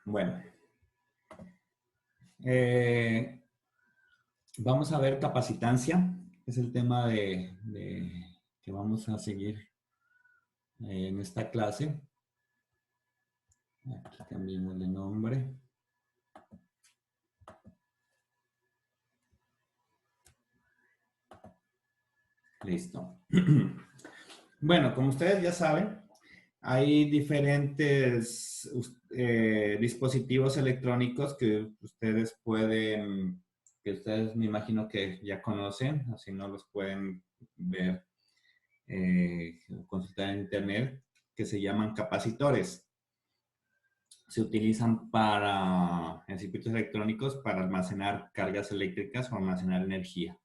Bueno, vamos a ver capacitancia. Es el tema que vamos a seguir en esta clase. Aquí cambiamos de nombre. Listo. Bueno, como ustedes ya saben, hay diferentes dispositivos electrónicos que ustedes me imagino que ya conocen, así no los pueden ver, consultar en internet, que se llaman capacitores. Se utilizan en circuitos electrónicos para almacenar cargas eléctricas o almacenar energía.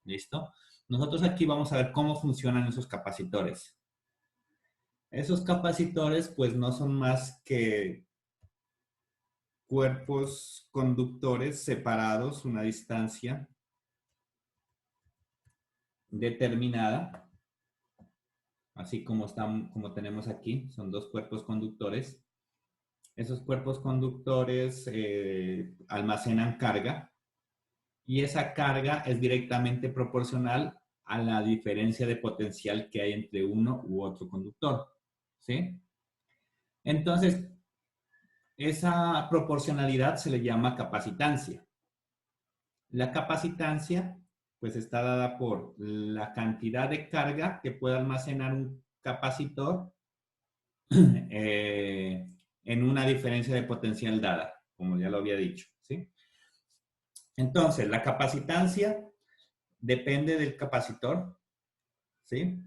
¿Listo? Nosotros aquí vamos a ver cómo funcionan esos capacitores. Esos capacitores pues no son más que cuerpos conductores separados una distancia determinada, así como tenemos aquí, son dos cuerpos conductores. Esos cuerpos conductores almacenan carga y esa carga es directamente proporcional a la diferencia de potencial que hay entre uno u otro conductor, ¿sí? Entonces, esa proporcionalidad se le llama capacitancia. La capacitancia, pues, está dada por la cantidad de carga que puede almacenar un capacitor en una diferencia de potencial dada, como ya lo había dicho, ¿sí? Entonces, la capacitancia depende del capacitor, ¿sí?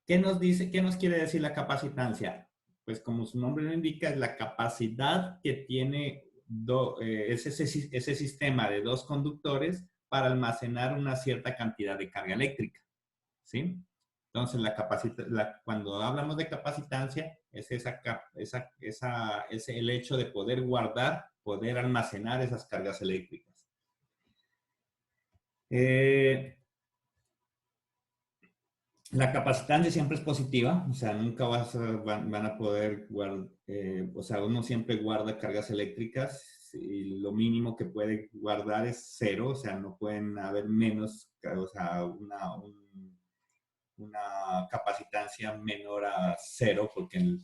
¿Qué nos dice, qué nos quiere decir la capacitancia? Pues como su nombre lo indica, es la capacidad que tiene ese sistema de dos conductores para almacenar una cierta cantidad de carga eléctrica, ¿sí? Entonces, cuando hablamos de capacitancia, es el hecho de poder guardar, poder almacenar esas cargas eléctricas. La capacitancia siempre es positiva, o sea, nunca van a poder guardar, o sea, uno siempre guarda cargas eléctricas y lo mínimo que puede guardar es cero, o sea, no pueden haber menos, o sea, una capacitancia menor a cero, porque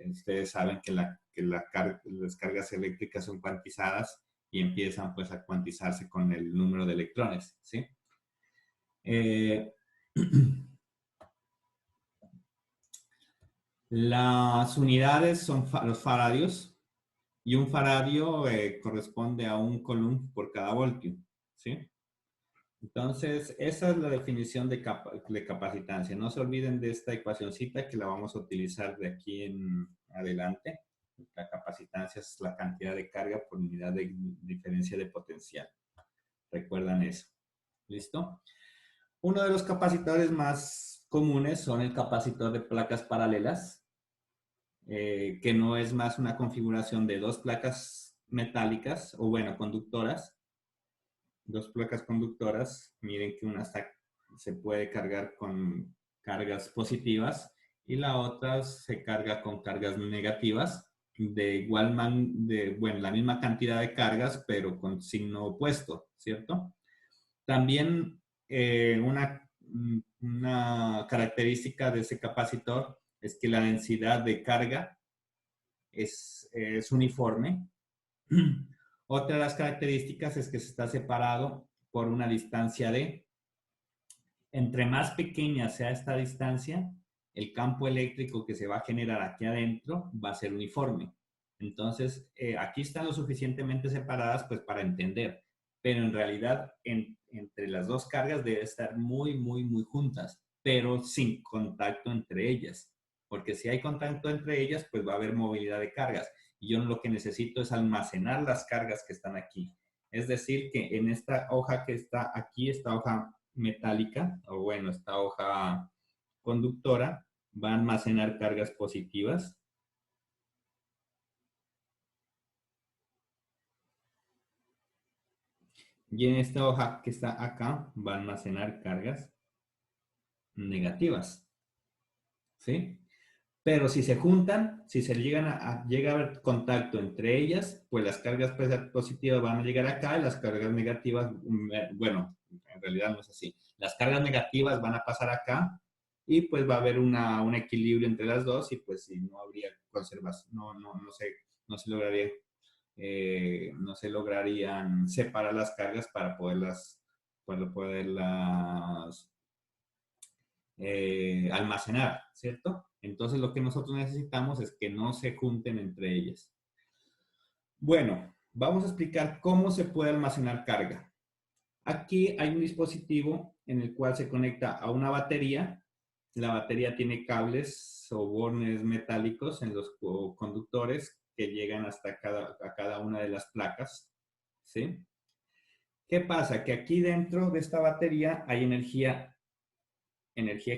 ustedes saben que las cargas eléctricas son cuantizadas y empiezan pues a cuantizarse con el número de electrones, ¿sí? Las unidades son los faradios y un faradio corresponde a un coulomb por cada voltio, ¿sí? Entonces, esa es la definición de capacitancia. No se olviden de esta ecuacioncita que la vamos a utilizar de aquí en adelante. La capacitancia es la cantidad de carga por unidad de diferencia de potencial. Recuerdan eso. ¿Listo? Uno de los capacitores más comunes son el capacitor de placas paralelas, que no es más una configuración de dos placas metálicas, o bueno, conductoras. Dos placas conductoras, miren que se puede cargar con cargas positivas y la otra se carga con cargas negativas bueno, la misma cantidad de cargas, pero con signo opuesto, ¿cierto? También una característica de ese capacitor es que la densidad de carga es uniforme. Otra de las características es que se está separado por una distancia entre más pequeña sea esta distancia, el campo eléctrico que se va a generar aquí adentro va a ser uniforme. Entonces, aquí están lo suficientemente separadas pues para entender, pero en realidad entre las dos cargas debe estar muy, muy, muy juntas, pero sin contacto entre ellas, porque si hay contacto entre ellas, pues va a haber movilidad de cargas. Y yo lo que necesito es almacenar las cargas que están aquí. Es decir, que en esta hoja que está aquí, esta hoja metálica, o bueno, esta hoja conductora, va a almacenar cargas positivas. Y en esta hoja que está acá, va a almacenar cargas negativas. ¿Sí? Pero si se juntan, si se llega a haber contacto entre ellas, pues las cargas positivas van a llegar acá y las cargas negativas, bueno, en realidad no es así. Las cargas negativas van a pasar acá y pues va a haber un equilibrio entre las dos y pues si no habría conservación, no se lograría, no se lograrían separar las cargas para poderlas almacenar, ¿cierto? Entonces lo que nosotros necesitamos es que no se junten entre ellas. Bueno, vamos a explicar cómo se puede almacenar carga. Aquí hay un dispositivo en el cual se conecta a una batería. La batería tiene cables o bornes metálicos en los conductores que llegan hasta a cada una de las placas, ¿sí? ¿Qué pasa? Que aquí dentro de esta batería hay energía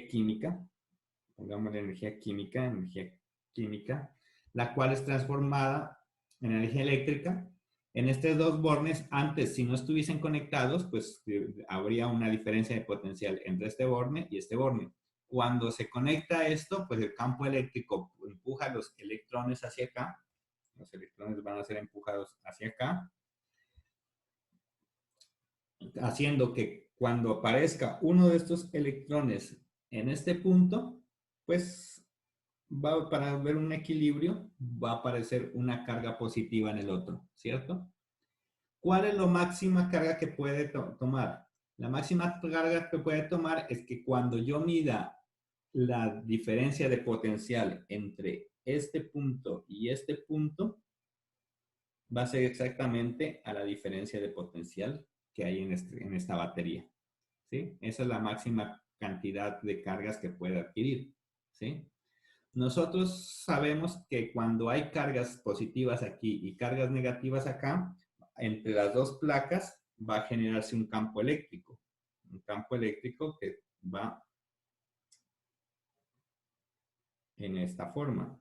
química, pongamos energía química, la cual es transformada en energía eléctrica. En estos dos bornes, antes, si no estuviesen conectados, pues habría una diferencia de potencial entre este borne y este borne. Cuando se conecta esto, pues el campo eléctrico empuja los electrones hacia acá. Los electrones van a ser empujados hacia acá, haciendo que cuando aparezca uno de estos electrones en este punto, pues para ver un equilibrio, va a aparecer una carga positiva en el otro, ¿cierto? ¿Cuál es la máxima carga que puede tomar? La máxima carga que puede tomar es que cuando yo mida la diferencia de potencial entre este punto y este punto, va a ser exactamente a la diferencia de potencial que hay en esta batería, ¿sí? Esa es la máxima cantidad de cargas que puede adquirir, ¿sí? Nosotros sabemos que cuando hay cargas positivas aquí y cargas negativas acá, entre las dos placas va a generarse un campo eléctrico. Un campo eléctrico que va en esta forma.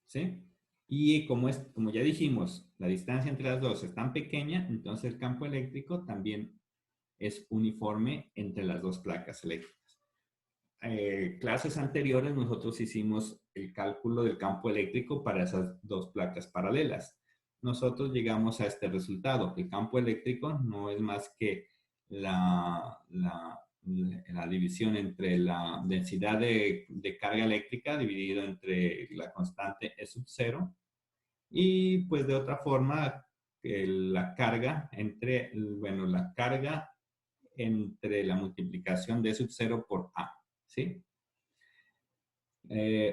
¿Sí? Y como ya dijimos, la distancia entre las dos es tan pequeña, entonces el campo eléctrico también es uniforme entre las dos placas eléctricas. Clases anteriores nosotros hicimos el cálculo del campo eléctrico para esas dos placas paralelas. Nosotros llegamos a este resultado, que el campo eléctrico no es más que la división entre la densidad de carga eléctrica dividido entre la constante E sub 0 y pues de otra forma la carga entre la multiplicación de E sub 0 por A. ¿Sí?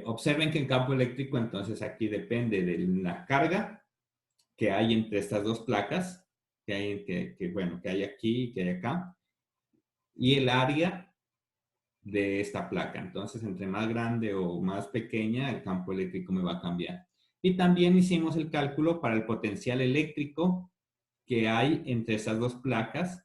Observen que el campo eléctrico entonces aquí depende de la carga que hay entre estas dos placas, que hay aquí y que hay acá, y el área de esta placa. Entonces, entre más grande o más pequeña, el campo eléctrico me va a cambiar. Y también hicimos el cálculo para el potencial eléctrico que hay entre esas dos placas.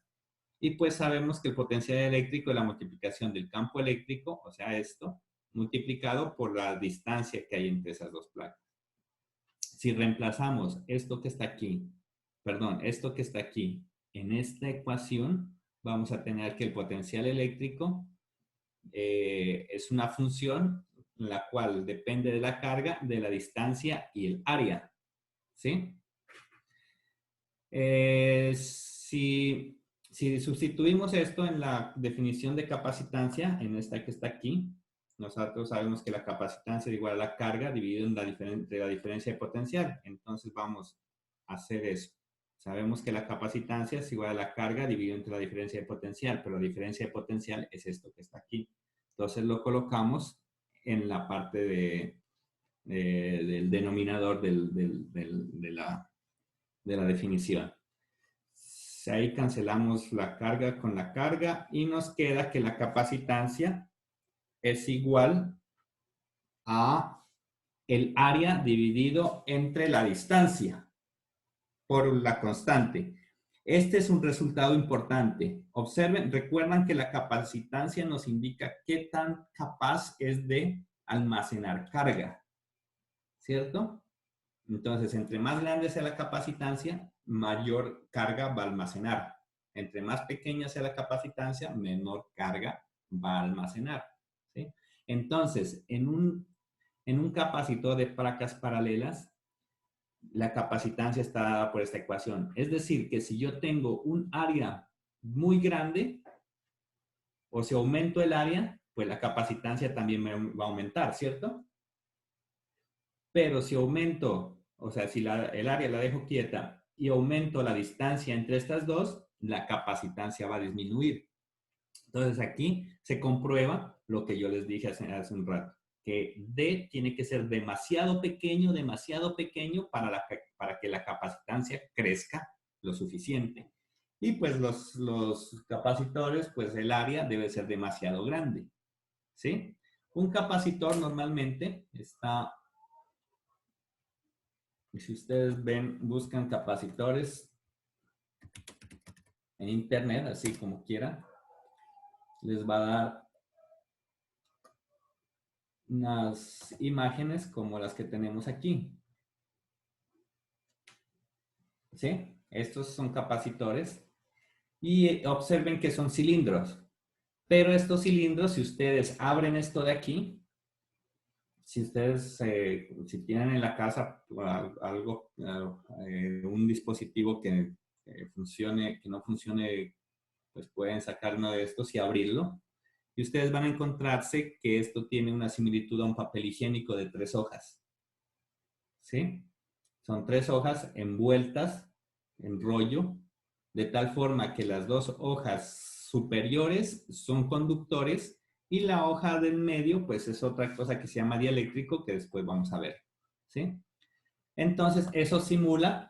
Y pues sabemos que el potencial eléctrico es la multiplicación del campo eléctrico, o sea, esto, multiplicado por la distancia que hay entre esas dos placas. Si reemplazamos esto que está aquí, esto que está aquí, en esta ecuación, vamos a tener que el potencial eléctrico es una función la cual depende de la carga, de la distancia y el área. ¿Sí? Si sustituimos esto en la definición de capacitancia, en esta que está aquí, nosotros sabemos que la capacitancia es igual a la carga dividido entre la diferencia de potencial. Entonces vamos a hacer eso. Sabemos que la capacitancia es igual a la carga dividido entre la diferencia de potencial, pero la diferencia de potencial es esto que está aquí. Entonces lo colocamos en la parte del denominador de la definición. Ahí cancelamos la carga con la carga y nos queda que la capacitancia es igual a el área dividido entre la distancia por la constante. Este es un resultado importante. Observen, recuerdan que la capacitancia nos indica qué tan capaz es de almacenar carga, ¿cierto? Entonces, entre más grande sea la capacitancia, mayor carga va a almacenar. Entre más pequeña sea la capacitancia, menor carga va a almacenar, ¿sí? Entonces, en un capacitor de placas paralelas, la capacitancia está dada por esta ecuación. Es decir, que si yo tengo un área muy grande, o si aumento el área, pues la capacitancia también me va a aumentar, ¿cierto? Pero si aumento, o sea, si el área la dejo quieta y aumento la distancia entre estas dos, la capacitancia va a disminuir. Entonces aquí se comprueba lo que yo les dije hace un rato, que D tiene que ser demasiado pequeño para que la capacitancia crezca lo suficiente. Y pues los capacitores, pues el área debe ser demasiado grande, ¿sí? Un capacitor normalmente está, si ustedes ven, buscan capacitores en internet, así como quieran, les va a dar unas imágenes como las que tenemos aquí. ¿Sí? Estos son capacitores y observen que son cilindros. Pero estos cilindros, si ustedes abren esto de aquí, si ustedes, si tienen en la casa algo, un dispositivo que funcione, que no funcione, pues pueden sacar uno de estos y abrirlo. Y ustedes van a encontrarse que esto tiene una similitud a un papel higiénico de 3 hojas. ¿Sí? Son 3 hojas envueltas en rollo, de tal forma que las 2 hojas superiores son conductores y la hoja del medio, pues es otra cosa que se llama dieléctrico, que después vamos a ver. ¿Sí? Entonces, eso simula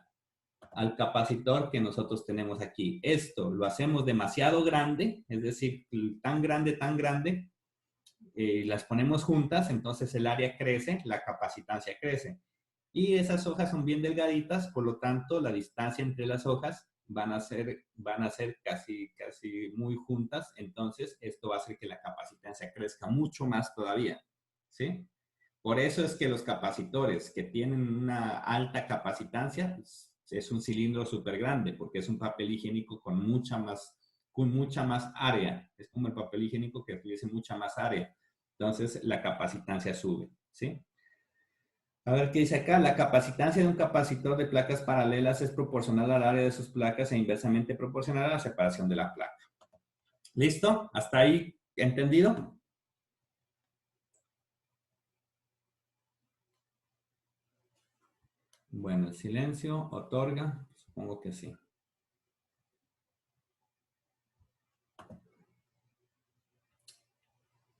al capacitor que nosotros tenemos aquí. Esto lo hacemos demasiado grande, es decir, tan grande, las ponemos juntas, entonces el área crece, la capacitancia crece. Y esas hojas son bien delgaditas, por lo tanto, la distancia entre las hojas van a ser casi muy juntas, entonces esto va a hacer que la capacitancia crezca mucho más todavía, ¿sí? Por eso es que los capacitores que tienen una alta capacitancia es un cilindro súper grande, porque es un papel higiénico con mucha más área. Es como el papel higiénico que utiliza mucha más área. Entonces, la capacitancia sube, ¿sí? A ver qué dice acá. La capacitancia de un capacitor de placas paralelas es proporcional al área de sus placas e inversamente proporcional a la separación de la placa. ¿Listo? ¿Hasta ahí entendido? Bueno, el silencio otorga. Supongo que sí.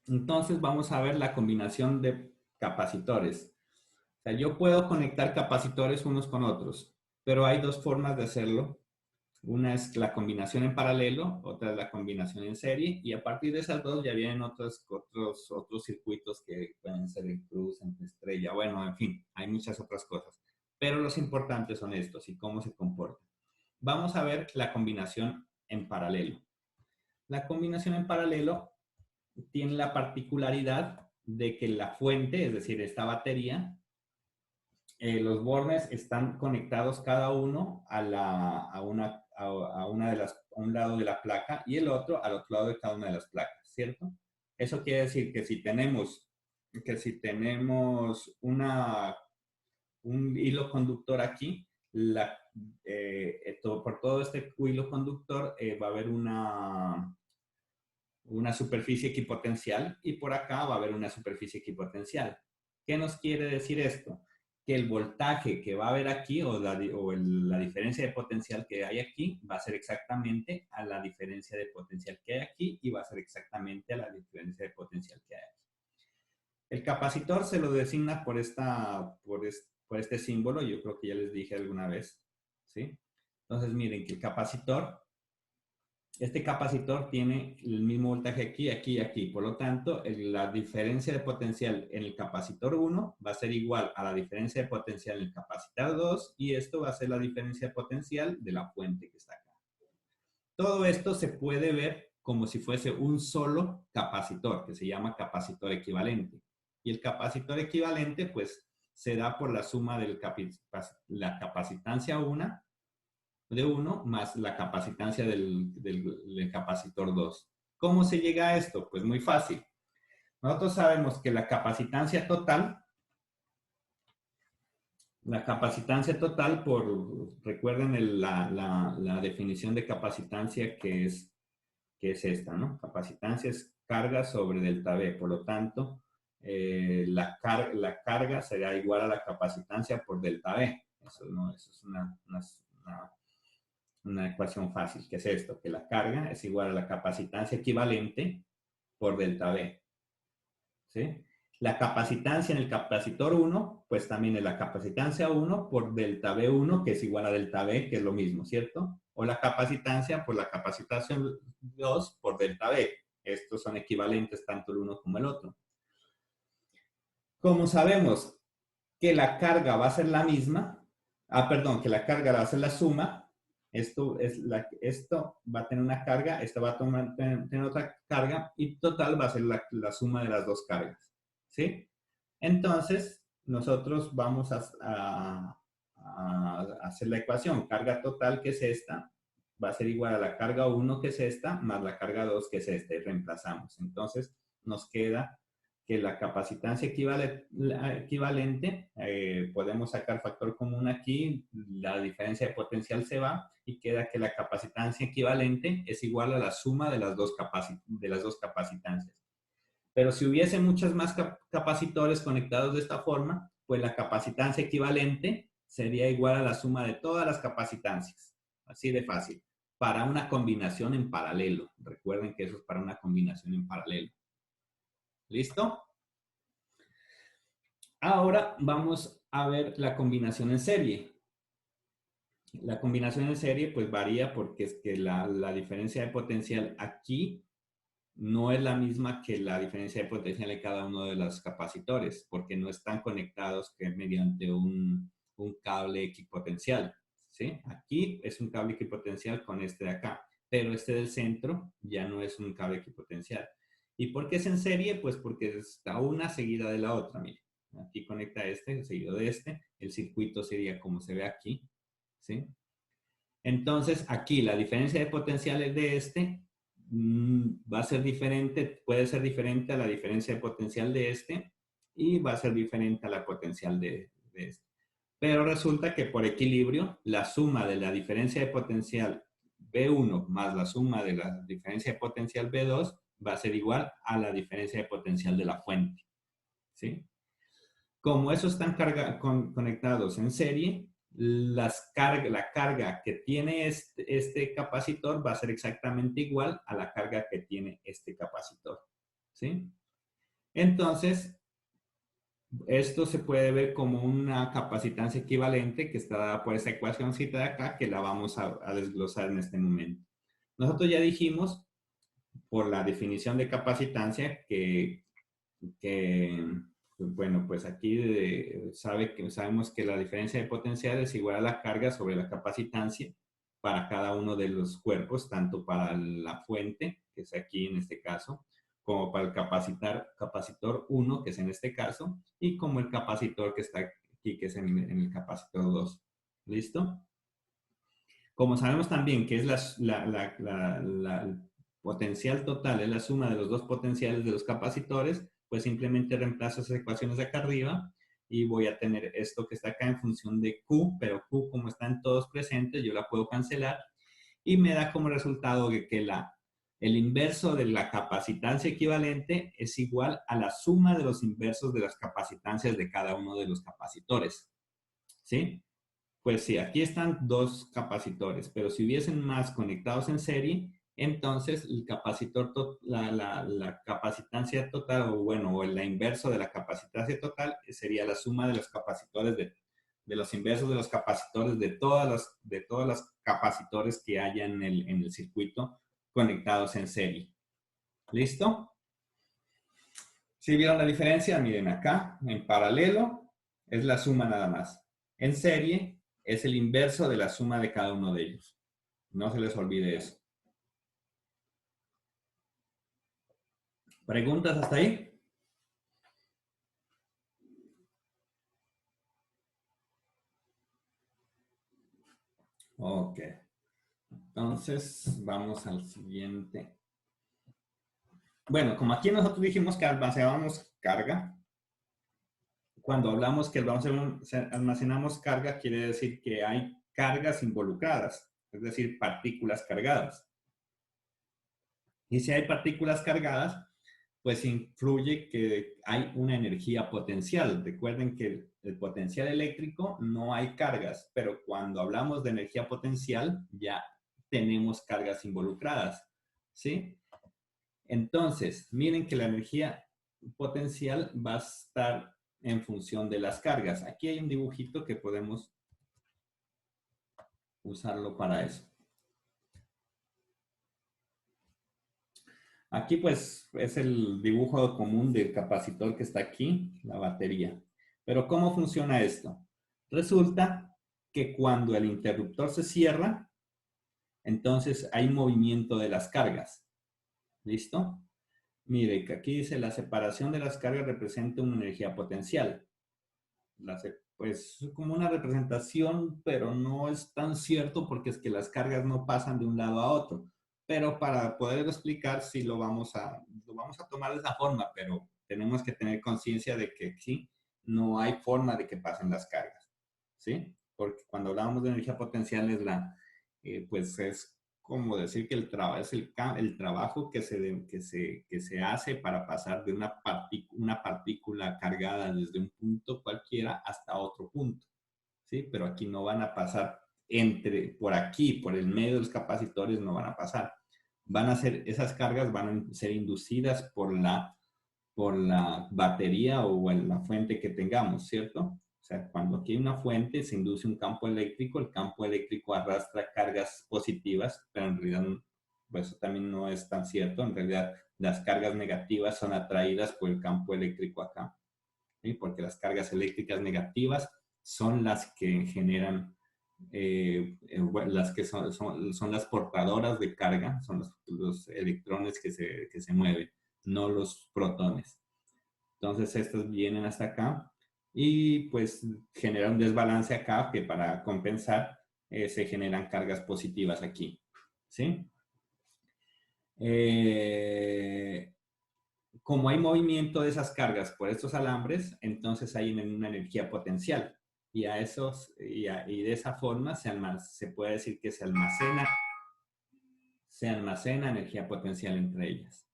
Entonces vamos a ver la combinación de capacitores. O sea, yo puedo conectar capacitores unos con otros, pero hay 2 formas de hacerlo. Una es la combinación en paralelo, otra es la combinación en serie, y a partir de esas 2 ya vienen otros circuitos que pueden ser en cruz, en estrella, bueno, en fin, hay muchas otras cosas. Pero los importantes son estos y cómo se comportan. Vamos a ver la combinación en paralelo. La combinación en paralelo tiene la particularidad de que la fuente, es decir, esta batería, los bornes están conectados cada uno a un lado de la placa y el otro al otro lado de cada una de las placas, ¿cierto? Eso quiere decir que si tenemos un hilo conductor aquí, por todo este hilo conductor va a haber una superficie equipotencial y por acá va a haber una superficie equipotencial. ¿Qué nos quiere decir esto? Que el voltaje que va a haber aquí o la diferencia de potencial que hay aquí va a ser exactamente a la diferencia de potencial que hay aquí y va a ser exactamente a la diferencia de potencial que hay aquí. El capacitor se lo designa por este símbolo, yo creo que ya les dije alguna vez, ¿sí? Entonces miren que este capacitor tiene el mismo voltaje aquí, aquí y aquí. Por lo tanto, la diferencia de potencial en el capacitor 1 va a ser igual a la diferencia de potencial en el capacitor 2 y esto va a ser la diferencia de potencial de la fuente que está acá. Todo esto se puede ver como si fuese un solo capacitor, que se llama capacitor equivalente. Y el capacitor equivalente, pues, se da por la suma de la capacitancia 1 más la capacitancia del capacitor 2. ¿Cómo se llega a esto? Pues muy fácil. Nosotros sabemos que la capacitancia total, recuerden la definición de capacitancia que es esta, ¿no? Capacitancia es carga sobre delta V, por lo tanto, la carga será igual a la capacitancia por delta V. Eso es una ecuación fácil. ¿Qué es esto? Que la carga es igual a la capacitancia equivalente por delta V. ¿Sí? La capacitancia en el capacitor 1, pues también es la capacitancia 1 por delta V1, que es igual a delta V, que es lo mismo, ¿cierto? O la capacitancia por la capacitación 2 por delta V. Estos son equivalentes tanto el uno como el otro. Como sabemos que la carga va a ser la misma, que la carga va a ser la suma, esto va a tener una carga, esto va a tener otra carga y total va a ser la suma de las dos cargas. ¿Sí? Entonces, nosotros vamos a hacer la ecuación. Carga total, que es esta, va a ser igual a la carga 1, que es esta, más la carga 2, que es esta, y reemplazamos. Entonces, nos queda que la capacitancia equivalente, podemos sacar factor común aquí, la diferencia de potencial se va, y queda que la capacitancia equivalente es igual a la suma de las dos capacitancias. Pero si hubiese muchos más capacitores conectados de esta forma, pues la capacitancia equivalente sería igual a la suma de todas las capacitancias. Así de fácil. Para una combinación en paralelo. Recuerden que eso es para una combinación en paralelo. ¿Listo? Ahora vamos a ver la combinación en serie. La combinación en serie pues varía porque es que la diferencia de potencial aquí no es la misma que la diferencia de potencial de cada uno de los capacitores, porque no están conectados mediante un cable equipotencial, ¿sí? Aquí es un cable equipotencial con este de acá, pero este del centro ya no es un cable equipotencial. ¿Y por qué es en serie? Pues porque está una seguida de la otra, mire. Aquí conecta este, seguido de este. El circuito sería como se ve aquí, ¿sí? Entonces, aquí la diferencia de potenciales de este va a ser diferente, puede ser diferente a la diferencia de potencial de este y va a ser diferente a la potencial de este. Pero resulta que por equilibrio, la suma de la diferencia de potencial B1 más la suma de la diferencia de potencial B2 va a ser igual a la diferencia de potencial de la fuente. ¿Sí? Como esos están conectados en serie, la carga que tiene este capacitor va a ser exactamente igual a la carga que tiene este capacitor. ¿Sí? Entonces, esto se puede ver como una capacitancia equivalente que está dada por esta ecuacióncita de acá, que la vamos a desglosar en este momento. Nosotros ya dijimos, por la definición de capacitancia, bueno, pues aquí sabemos que la diferencia de potencial es igual a la carga sobre la capacitancia para cada uno de los cuerpos, tanto para la fuente, que es aquí en este caso, como para el capacitor 1, que es en este caso, y como el capacitor que está aquí, que es en el capacitor 2. ¿Listo? Como sabemos también que es el potencial total, es la suma de los dos potenciales de los capacitores, pues simplemente reemplazo esas ecuaciones de acá arriba y voy a tener esto que está acá en función de Q, pero Q como están todos presentes, yo la puedo cancelar y me da como resultado que el inverso de la capacitancia equivalente es igual a la suma de los inversos de las capacitancias de cada uno de los capacitores. ¿Sí? Pues sí, aquí están dos capacitores, pero si hubiesen más conectados en serie, entonces el capacitor, la capacitancia total, o bueno, o la inverso de la capacitancia total sería la suma de los capacitores de los inversos de los capacitores de todas los capacitores que haya en el circuito conectados en serie. ¿Listo? ¿Sí vieron la diferencia? Miren acá, en paralelo es la suma nada más. En serie es el inverso de la suma de cada uno de ellos. No se les olvide eso. ¿Preguntas hasta ahí? Ok. Entonces, vamos al siguiente Bueno, como aquí nosotros dijimos que almacenamos carga, cuando hablamos que almacenamos carga, quiere decir que hay cargas involucradas, es decir, partículas cargadas. Y si hay partículas cargadas, pues influye que hay una energía potencial. Recuerden que el potencial eléctrico no hay cargas, pero cuando hablamos de energía potencial ya tenemos cargas involucradas, ¿sí? Entonces, miren que la energía potencial va a estar en función de las cargas. Aquí hay un dibujito que podemos usarlo para eso. Aquí pues es el dibujo común del capacitor que está aquí, la batería. Pero ¿cómo funciona esto? Resulta que cuando el interruptor se cierra, entonces hay movimiento de las cargas. ¿Listo? Mire, que aquí dice la separación de las cargas representa una energía potencial. Pues como una representación, pero no es tan cierto porque es que las cargas no pasan de un lado a otro. Pero para poder explicar, sí lo vamos a tomar de esa forma, pero tenemos que tener conciencia de que sí, no hay forma de que pasen las cargas, ¿sí? Porque cuando hablamos de energía potencial pues es como decir que es el trabajo que se hace para pasar de una partícula cargada desde un punto cualquiera hasta otro punto, ¿sí? Pero aquí no van a pasar por aquí, por el medio de los capacitores, no van a pasar. Esas cargas van a ser inducidas por la batería o en la fuente que tengamos, ¿cierto? O sea, cuando aquí hay una fuente, se induce un campo eléctrico, el campo eléctrico arrastra cargas positivas, pero en realidad pues, eso también no es tan cierto. En realidad, las cargas negativas son atraídas por el campo eléctrico acá, ¿sí? Porque las cargas eléctricas negativas son las que generan, las que son las portadoras de carga, son los electrones que se mueven, no los protones. Entonces, estos vienen hasta acá y pues genera un desbalance acá que para compensar se generan cargas positivas aquí, ¿sí? Como hay movimiento de esas cargas por estos alambres, entonces hay una energía potencial y y de esa forma se puede decir que se almacena energía potencial entre ellas.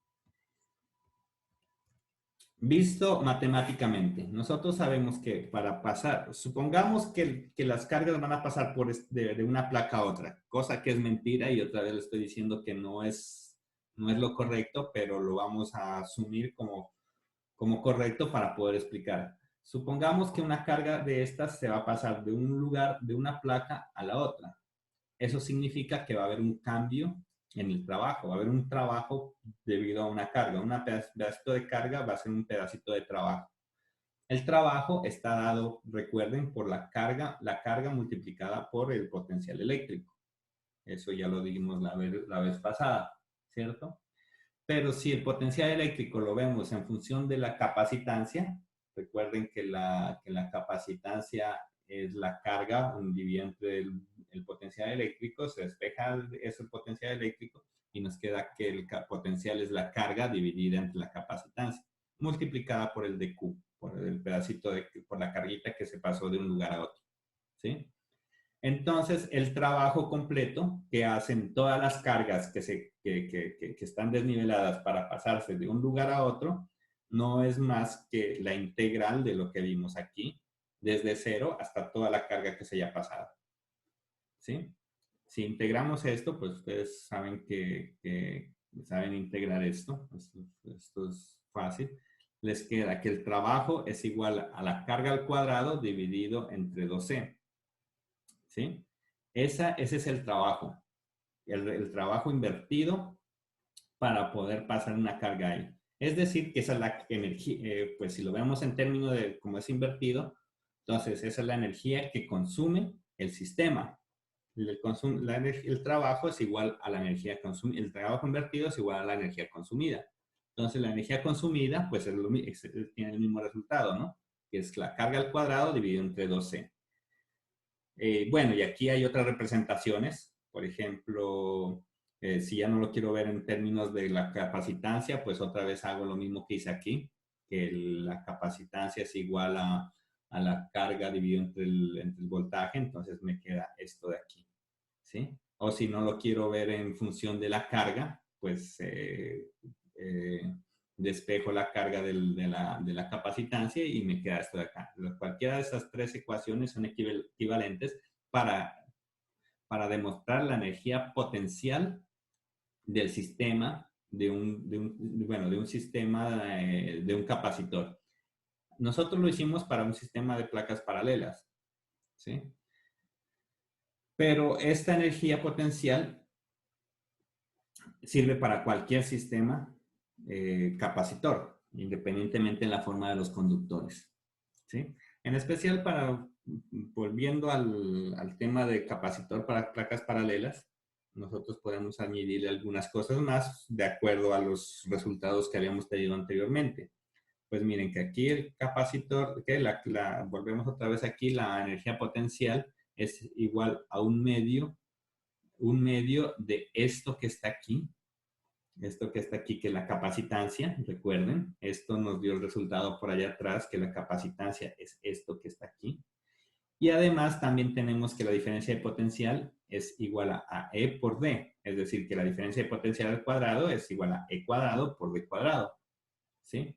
Visto matemáticamente, nosotros sabemos que para pasar, supongamos que las cargas van a pasar de una placa a otra, cosa que es mentira y otra vez le estoy diciendo que no es lo correcto, pero lo vamos a asumir como correcto para poder explicar. Supongamos que una carga de estas se va a pasar de un lugar, de una placa a la otra. Eso significa que va a haber un cambio en el trabajo, va a haber un trabajo debido a una carga. Un pedacito de carga va a ser un pedacito de trabajo. El trabajo está dado, recuerden, por la carga multiplicada por el potencial eléctrico. Eso ya lo dijimos la vez pasada, ¿cierto? Pero si el potencial eléctrico lo vemos en función de la capacitancia, recuerden que la capacitancia es la carga dividida entre el potencial eléctrico, se despeja ese potencial eléctrico y nos queda que el potencial es la carga dividida entre la capacitancia, multiplicada por el de Q, por el pedacito por la carguita que se pasó de un lugar a otro, ¿sí? Entonces, el trabajo completo que hacen todas las cargas que están desniveladas para pasarse de un lugar a otro, no es más que la integral de lo que vimos aquí, desde cero hasta toda la carga que se haya pasado. ¿Sí? Si integramos esto, pues ustedes saben que saben integrar esto. Esto es fácil. Les queda que el trabajo es igual a la carga al cuadrado dividido entre 2C. ¿Sí? Ese es el trabajo, el trabajo invertido para poder pasar una carga ahí. Es decir, que esa es la energía, pues si lo vemos en términos de cómo es invertido, entonces esa es la energía que consume el sistema. El trabajo es igual a la energía consumida, el trabajo invertido es igual a la energía consumida. Entonces la energía consumida, pues tiene el mismo resultado, ¿no? Que es la carga al cuadrado dividido entre 2C. Bueno, y aquí hay otras representaciones. Por ejemplo, Si ya no lo quiero ver en términos de la capacitancia, pues otra vez hago lo mismo que hice aquí, que la capacitancia es igual a la carga dividido entre el voltaje, entonces me queda esto de aquí, ¿sí? O si no lo quiero ver en función de la carga, pues despejo la carga de la capacitancia y me queda esto de acá. Cualquiera de esas tres ecuaciones son equivalentes para demostrar la energía potencial del sistema de un sistema de un capacitor. Nosotros lo hicimos para un sistema de placas paralelas, ¿sí? Pero esta energía potencial sirve para cualquier sistema capacitor, independientemente de la forma de los conductores, ¿sí? En especial volviendo al tema de capacitor para placas paralelas, nosotros podemos añadir algunas cosas más de acuerdo a los resultados que habíamos tenido anteriormente. Pues miren que aquí el capacitor, que volvemos otra vez aquí, la energía potencial es igual a un medio de esto que está aquí, que es la capacitancia, recuerden, esto nos dio el resultado por allá atrás, que la capacitancia es esto que está aquí. Y además también tenemos que la diferencia de potencial es igual a E por D, es decir, que la diferencia de potencial al cuadrado es igual a E cuadrado por D cuadrado, ¿sí?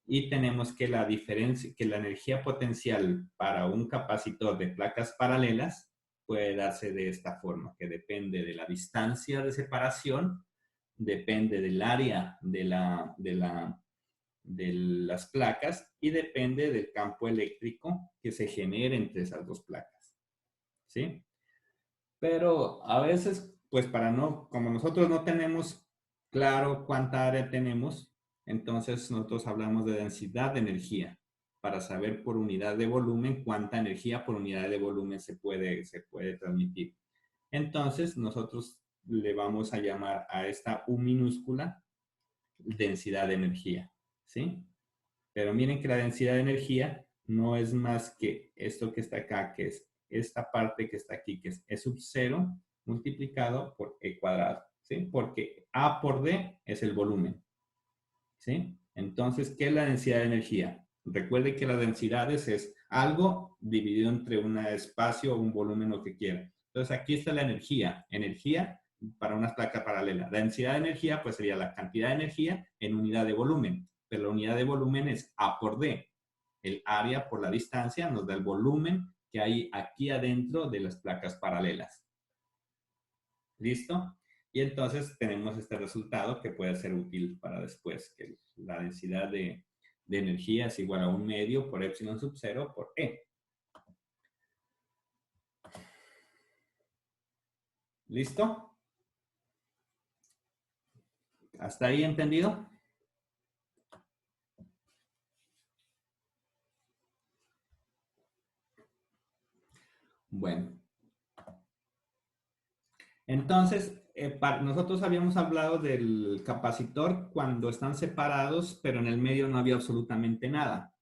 Y tenemos que la energía potencial para un capacitor de placas paralelas puede darse de esta forma, que depende de la distancia de separación, depende del área de las placas y depende del campo eléctrico que se genere entre esas dos placas, ¿sí? Pero a veces, pues como nosotros no tenemos claro cuánta área tenemos, entonces nosotros hablamos de densidad de energía para saber por unidad de volumen cuánta energía por unidad de volumen se puede transmitir. Entonces nosotros le vamos a llamar a esta U minúscula densidad de energía, ¿sí? Pero miren que la densidad de energía no es más que esto que está acá, que es esta parte que está aquí, que es E sub 0 multiplicado por E cuadrado, ¿sí? Porque A por D es el volumen, ¿sí? Entonces, ¿qué es la densidad de energía? Recuerde que las densidades es algo dividido entre un espacio o un volumen, lo que quiera. Entonces, aquí está la energía. Energía para una placa paralela. La densidad de energía, pues sería la cantidad de energía en unidad de volumen. Pero la unidad de volumen es A por D. El área por la distancia nos da el volumen que hay aquí adentro de las placas paralelas. ¿Listo? Y entonces tenemos este resultado que puede ser útil para después, que la densidad de energía es igual a un medio por epsilon sub 0 por E. ¿Listo? ¿Hasta ahí entendido? Bueno. Entonces, nosotros habíamos hablado del capacitor cuando están separados, pero en el medio no había absolutamente nada.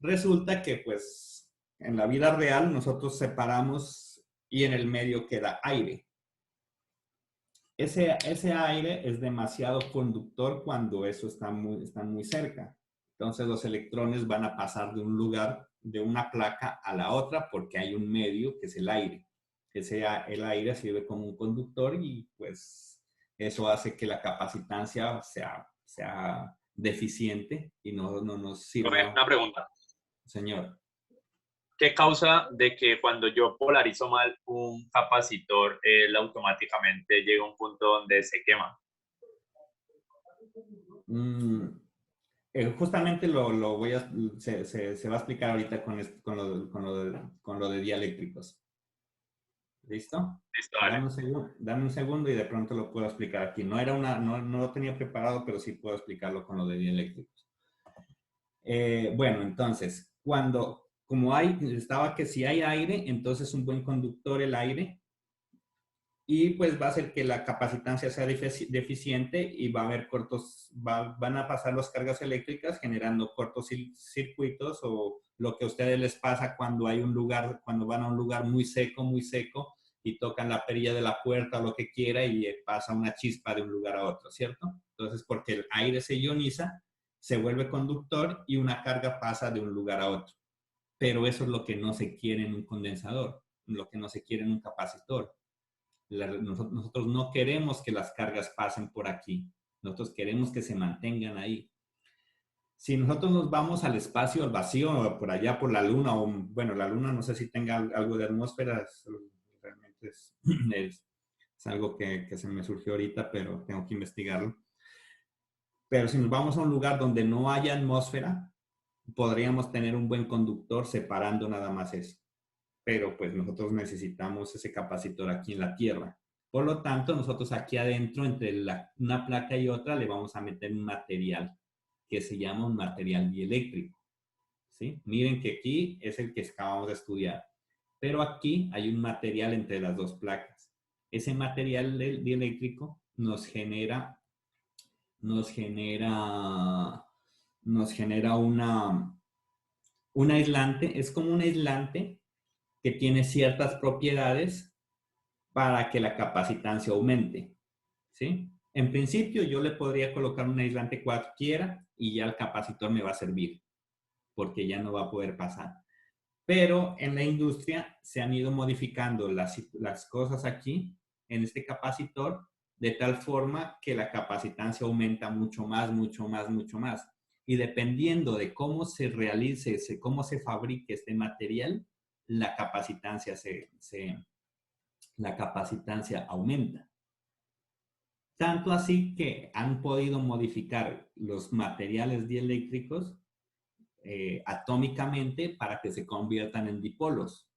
Resulta que, pues, en la vida real nosotros separamos y en el medio queda aire. Ese aire es demasiado conductor cuando eso están muy cerca. Entonces los electrones van a pasar de un lugar, de una placa a la otra, porque hay un medio que es el aire. El aire sirve como un conductor y pues eso hace que la capacitancia sea deficiente y no nos sirva. Una pregunta. Señor. ¿Qué causa de que cuando yo polarizo mal un capacitor, él automáticamente llega a un punto donde se quema? Justamente se va a explicar ahorita con lo de dieléctricos. ¿Listo? Listo, vale. Dame un segundo y de pronto lo puedo explicar aquí. No lo tenía preparado, pero sí puedo explicarlo con lo de dieléctricos. Bueno, entonces, estaba que si hay aire, entonces un buen conductor el aire, y pues va a hacer que la capacitancia sea deficiente y va a haber van a pasar las cargas eléctricas generando cortos circuitos o lo que a ustedes les pasa cuando van a un lugar muy seco y tocan la perilla de la puerta o lo que quiera y pasa una chispa de un lugar a otro, ¿cierto? Entonces, porque el aire se ioniza, se vuelve conductor y una carga pasa de un lugar a otro. Pero eso es lo que no se quiere en un condensador, lo que no se quiere en un capacitor. Nosotros no queremos que las cargas pasen por aquí. Nosotros queremos que se mantengan ahí. Si nosotros nos vamos al espacio, al vacío, por allá por la luna, o bueno, la luna no sé si tenga algo de atmósfera, realmente es algo que se me surgió ahorita, pero tengo que investigarlo. Pero si nos vamos a un lugar donde no haya atmósfera, podríamos tener un buen conductor separando nada más eso. Pero pues nosotros necesitamos ese capacitor aquí en la Tierra. Por lo tanto, nosotros aquí adentro, entre una placa y otra, le vamos a meter un material que se llama un material dieléctrico. ¿Sí? Miren que aquí es el que acabamos de estudiar. Pero aquí hay un material entre las dos placas. Ese material dieléctrico nos genera un aislante. Es como un aislante que tiene ciertas propiedades para que la capacitancia aumente, ¿sí? En principio yo le podría colocar un aislante cualquiera y ya el capacitor me va a servir, porque ya no va a poder pasar. Pero en la industria se han ido modificando las cosas aquí, en este capacitor, de tal forma que la capacitancia aumenta mucho más, mucho más, mucho más. Y dependiendo de cómo se realice, cómo se fabrique este material, la capacitancia aumenta. Tanto así que han podido modificar los materiales dieléctricos atómicamente para que se conviertan en dipolos.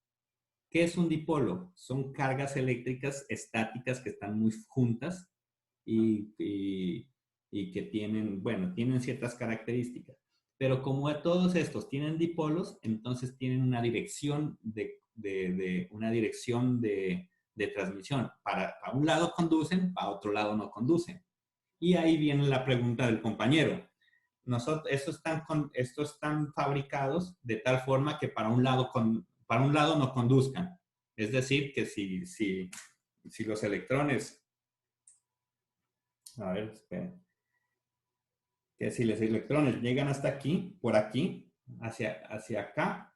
¿Qué es un dipolo? Son cargas eléctricas estáticas que están muy juntas y que tienen, bueno, tienen ciertas características. Pero como todos estos tienen dipolos, entonces tienen una dirección de transmisión. Para un lado conducen, para otro lado no conducen. Y ahí viene la pregunta del compañero. Estos están fabricados de tal forma que para un lado no conduzcan. Es decir, que si los electrones, a ver, esperen, que si los electrones llegan hasta aquí, por aquí, hacia acá,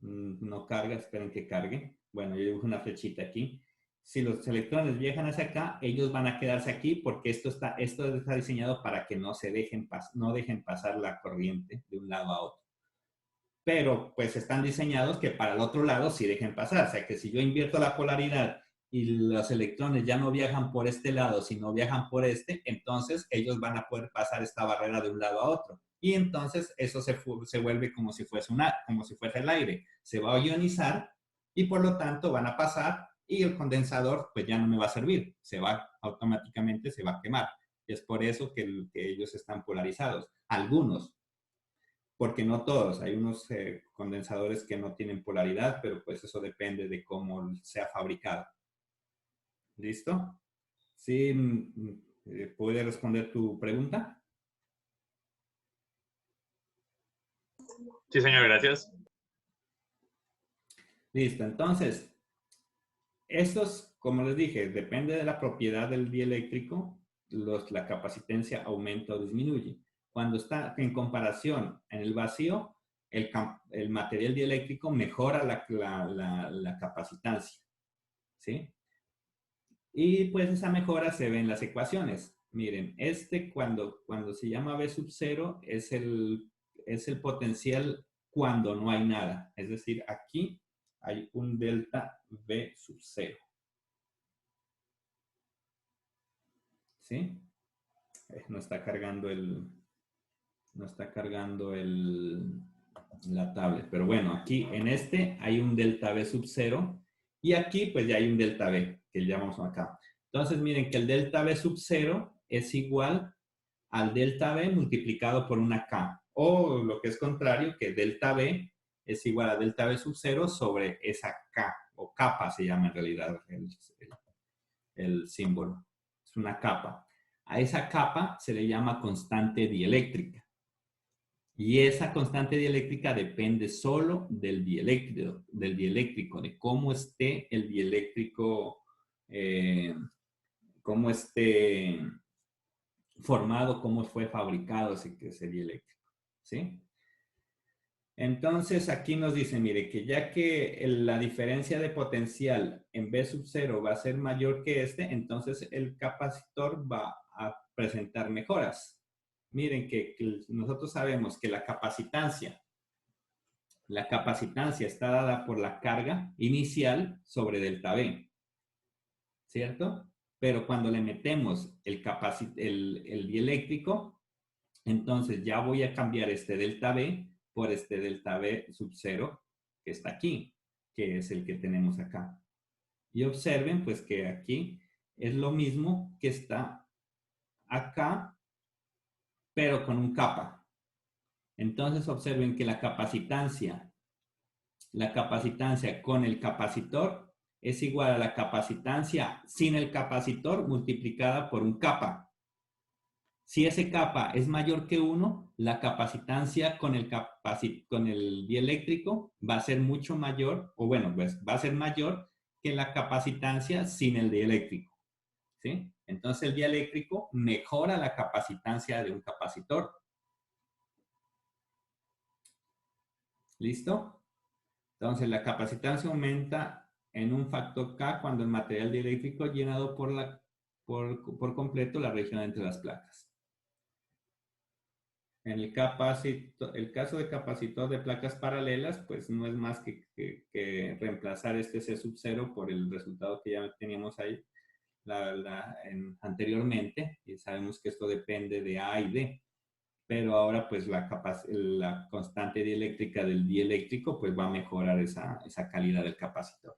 no carga, esperen que cargue. Bueno, yo dibujo una flechita aquí. Si los electrones viajan hacia acá, ellos van a quedarse aquí porque esto está diseñado para que no dejen pasar la corriente de un lado a otro. Pero pues están diseñados que para el otro lado sí dejen pasar. O sea que si yo invierto la polaridad y los electrones ya no viajan por este lado, sino viajan por este, entonces ellos van a poder pasar esta barrera de un lado a otro. Y entonces eso se vuelve como si fuese el aire. Se va a ionizar y por lo tanto van a pasar y el condensador pues ya no me va a servir. Automáticamente se va a quemar. Y es por eso que ellos están polarizados. Algunos, porque no todos. Hay unos condensadores que no tienen polaridad, pero pues eso depende de cómo sea fabricado. ¿Listo? ¿Sí? ¿Puede responder tu pregunta? Sí, señor, gracias. Listo. Entonces, estos, como les dije, depende de la propiedad del dieléctrico, la capacitancia aumenta o disminuye. Cuando está en comparación en el vacío, el material dieléctrico mejora la capacitancia, ¿sí? Y pues esa mejora se ve en las ecuaciones. Miren, cuando se llama V sub 0 es el potencial cuando no hay nada. Es decir, aquí hay un delta V sub 0. ¿Sí? No está cargando la tablet. Pero bueno, aquí en hay un delta V sub 0 y aquí pues ya hay un delta V que llamamos acá. Entonces miren que el delta V sub 0 es igual al delta V multiplicado por una K. O lo que es contrario, que delta V es igual a delta V sub 0 sobre esa K, o capa se llama en realidad el símbolo. Es una capa. A esa capa se le llama constante dieléctrica. Y esa constante dieléctrica depende solo del dieléctrico, de cómo esté el dieléctrico, cómo esté formado, cómo fue fabricado ese dieléctrico, ¿sí? Entonces aquí nos dice, mire, que ya que la diferencia de potencial en V sub 0 va a ser mayor que entonces el capacitor va a presentar mejoras. Miren que nosotros sabemos que la capacitancia está dada por la carga inicial sobre delta V, ¿cierto? Pero cuando le metemos el dieléctrico, entonces ya voy a cambiar este delta V por este delta V sub 0 que está aquí, que es el que tenemos acá. Y observen pues que aquí es lo mismo que está acá, pero con un kappa. Entonces observen que la capacitancia con el capacitor es igual a la capacitancia sin el capacitor multiplicada por un kappa. Si ese kappa es mayor que 1, la capacitancia con el dieléctrico va a ser mucho mayor, o bueno, pues va a ser mayor que la capacitancia sin el dieléctrico, ¿sí? Entonces el dieléctrico mejora la capacitancia de un capacitor. ¿Listo? Entonces la capacitancia aumenta en un factor K cuando el material dieléctrico ha llenado por completo la región entre las placas. En el caso de capacitor de placas paralelas, pues no es más que reemplazar este C sub 0 por el resultado que ya teníamos ahí anteriormente, y sabemos que esto depende de A y D, pero ahora pues la constante dieléctrica del dieléctrico pues va a mejorar esa calidad del capacitor.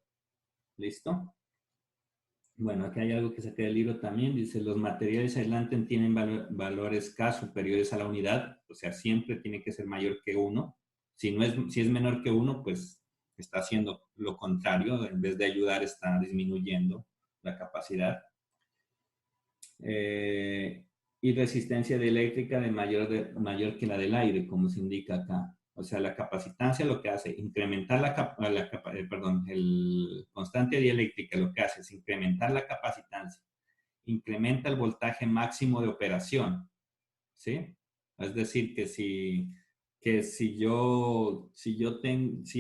¿Listo? Bueno, aquí hay algo que saqué del libro también. Dice, los materiales aislantes tienen valores K superiores a la unidad. O sea, siempre tiene que ser mayor que 1. Si es menor que 1, pues está haciendo lo contrario. En vez de ayudar, está disminuyendo la capacidad. Y resistencia dieléctrica de mayor que la del aire, como se indica acá. O sea, la capacitancia lo que hace, incrementar el constante dieléctrica lo que hace es incrementar la capacitancia, incrementa el voltaje máximo de operación, ¿sí? Es decir, si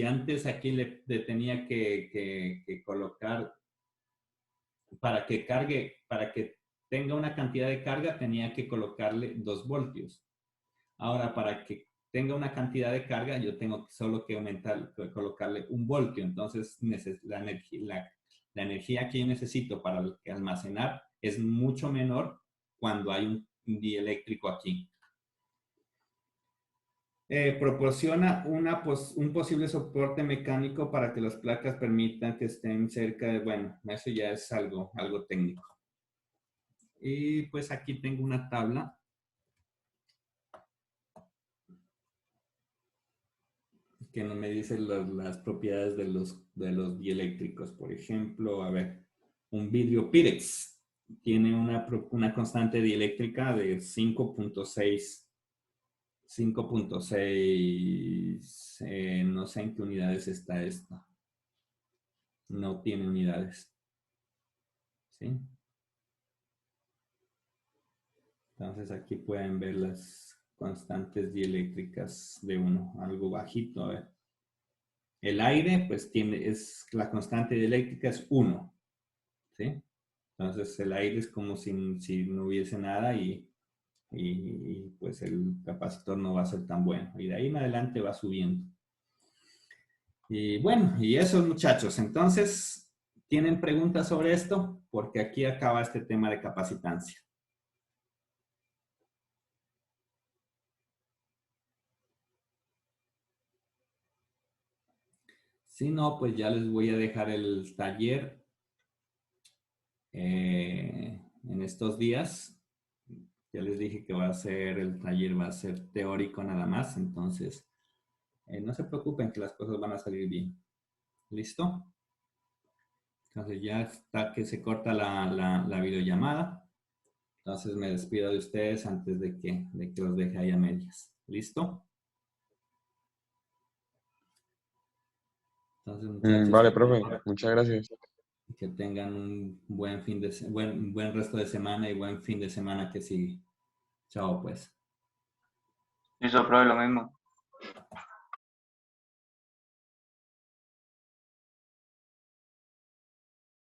antes aquí le tenía que colocar, para que tenga una cantidad de carga, tenía que colocarle 2 voltios. Ahora, para que tenga una cantidad de carga, yo tengo solo que colocarle 1 voltio. Entonces, la energía que yo necesito para almacenar es mucho menor cuando hay un dieléctrico aquí. Proporciona un posible soporte mecánico para que las placas permitan que estén cerca de, bueno, eso ya es algo técnico. Y pues aquí tengo una tabla que no me dice las propiedades de los dieléctricos. Por ejemplo, a ver, un vidrio Pyrex tiene una constante dieléctrica de 5.6. 5.6, no sé en qué unidades está esto. No tiene unidades. ¿Sí? Entonces aquí pueden ver las constantes dieléctricas de algo bajito. A ver. El aire, pues la constante dieléctrica es 1. ¿Sí? Entonces el aire es como si no hubiese nada y pues el capacitor no va a ser tan bueno. Y de ahí en adelante va subiendo. Y bueno, y eso muchachos. Entonces, ¿tienen preguntas sobre esto? Porque aquí acaba este tema de capacitancia. Si no, pues ya les voy a dejar el taller en estos días. Ya les dije que el taller va a ser teórico nada más. Entonces, no se preocupen que las cosas van a salir bien. ¿Listo? Entonces ya está que se corta la videollamada. Entonces me despido de ustedes antes de que los deje ahí a medias. ¿Listo? Entonces, muchachos, Vale, profe, muchas gracias. que tengan un buen buen resto de semana y buen fin de semana que sigue. Chao, pues. Listo, profe, lo mismo.